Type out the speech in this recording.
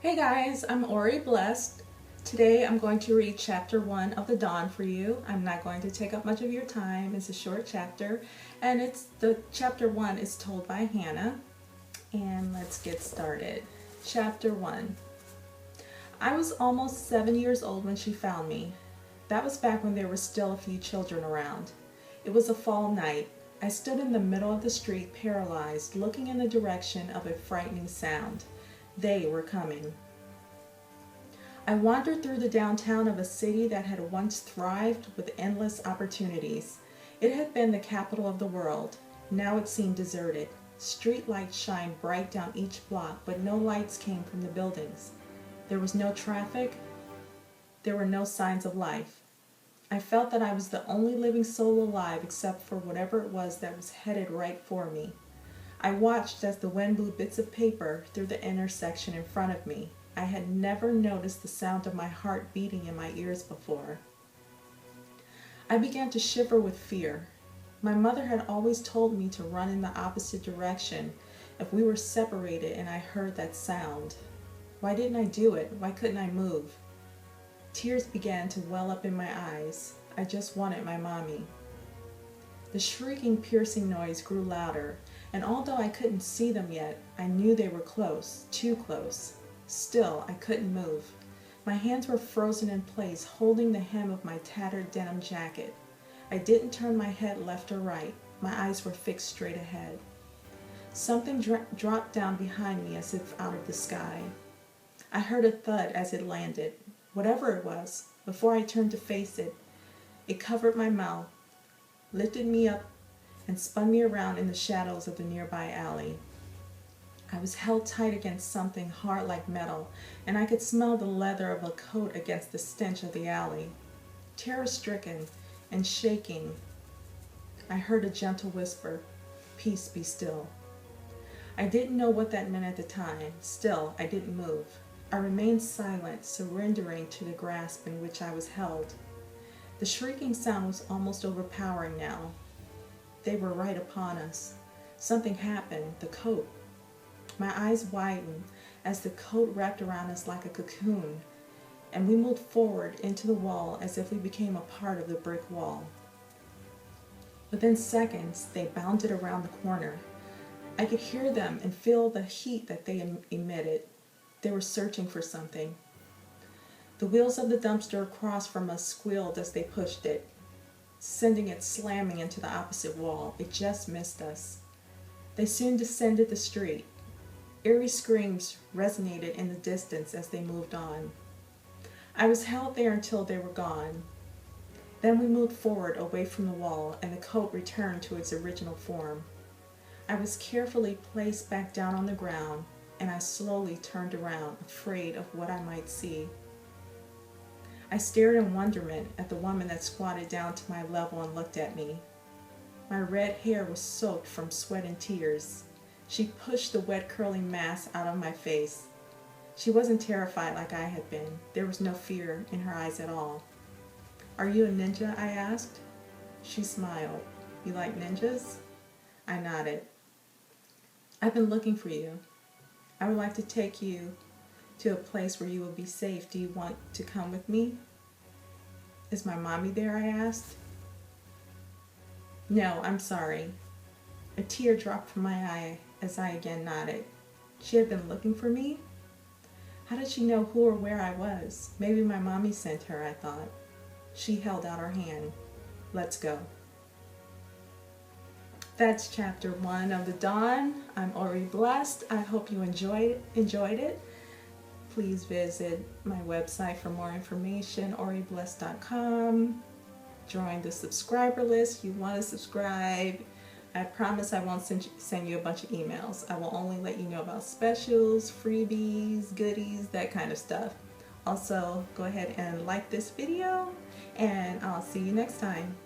Hey guys, I'm Auri Blest. Today I'm going to read chapter 1 of The Dawn for you. I'm not going to take up much of your time. It's a short chapter, and chapter 1 is told by Hannah. And let's get started. Chapter 1. I was almost 7 years old when she found me. That was back when there were still a few children around. It was a fall night. I stood in the middle of the street, paralyzed, looking in the direction of a frightening sound. They were coming. I wandered through the downtown of a city that had once thrived with endless opportunities. It had been the capital of the world. Now it seemed deserted. Street lights shined bright down each block, but no lights came from the buildings. There was no traffic. There were no signs of life. I felt that I was the only living soul alive except for whatever it was that was headed right for me. I watched as the wind blew bits of paper through the intersection in front of me. I had never noticed the sound of my heart beating in my ears before. I began to shiver with fear. My mother had always told me to run in the opposite direction if we were separated and I heard that sound. Why didn't I do it? Why couldn't I move? Tears began to well up in my eyes. I just wanted my mommy. The shrieking, piercing noise grew louder, and although I couldn't see them yet, I knew they were close, too close. Still, I couldn't move. My hands were frozen in place, holding the hem of my tattered denim jacket. I didn't turn my head left or right. My eyes were fixed straight ahead. Something dropped down behind me as if out of the sky. I heard a thud as it landed. Whatever it was, before I turned to face it, it covered my mouth, lifted me up, and spun me around in the shadows of the nearby alley. I was held tight against something hard like metal, and I could smell the leather of a coat against the stench of the alley. Terror-stricken and shaking, I heard a gentle whisper, "Peace, be still." I didn't know what that meant at the time. Still, I didn't move. I remained silent, surrendering to the grasp in which I was held. The shrieking sound was almost overpowering now. They were right upon us. Something happened. The coat. My eyes widened as the coat wrapped around us like a cocoon, and we moved forward into the wall as if we became a part of the brick wall. Within seconds, they bounded around the corner. I could hear them and feel the heat that they emitted. They were searching for something. The wheels of the dumpster across from us squealed as they pushed it, sending it slamming into the opposite wall. It just missed us. They soon descended the street. Eerie screams resonated in the distance as they moved on. I was held there until they were gone. Then we moved forward away from the wall, and the coat returned to its original form. I was carefully placed back down on the ground, and I slowly turned around, afraid of what I might see. I stared in wonderment at the woman that squatted down to my level and looked at me. My red hair was soaked from sweat and tears. She pushed the wet curling mass out of my face. She wasn't terrified like I had been. There was no fear in her eyes at all. "Are you a ninja?" I asked. She smiled. "You like ninjas?" I nodded. "I've been looking for you. I would like to take you to a place where you will be safe. Do you want to come with me?" "Is my mommy there?" I asked. "No, I'm sorry." A tear dropped from my eye as I again nodded. She had been looking for me? How did she know who or where I was? Maybe my mommy sent her, I thought. She held out her hand. "Let's go." That's chapter 1 of The Dawn. I'm Auri Blest. I hope you enjoyed it. Please visit my website for more information, auriblest.com. Join the subscriber list. You want to subscribe. I promise I won't send you a bunch of emails. I will only let you know about specials, freebies, goodies, that kind of stuff. Also, go ahead and like this video, and I'll see you next time.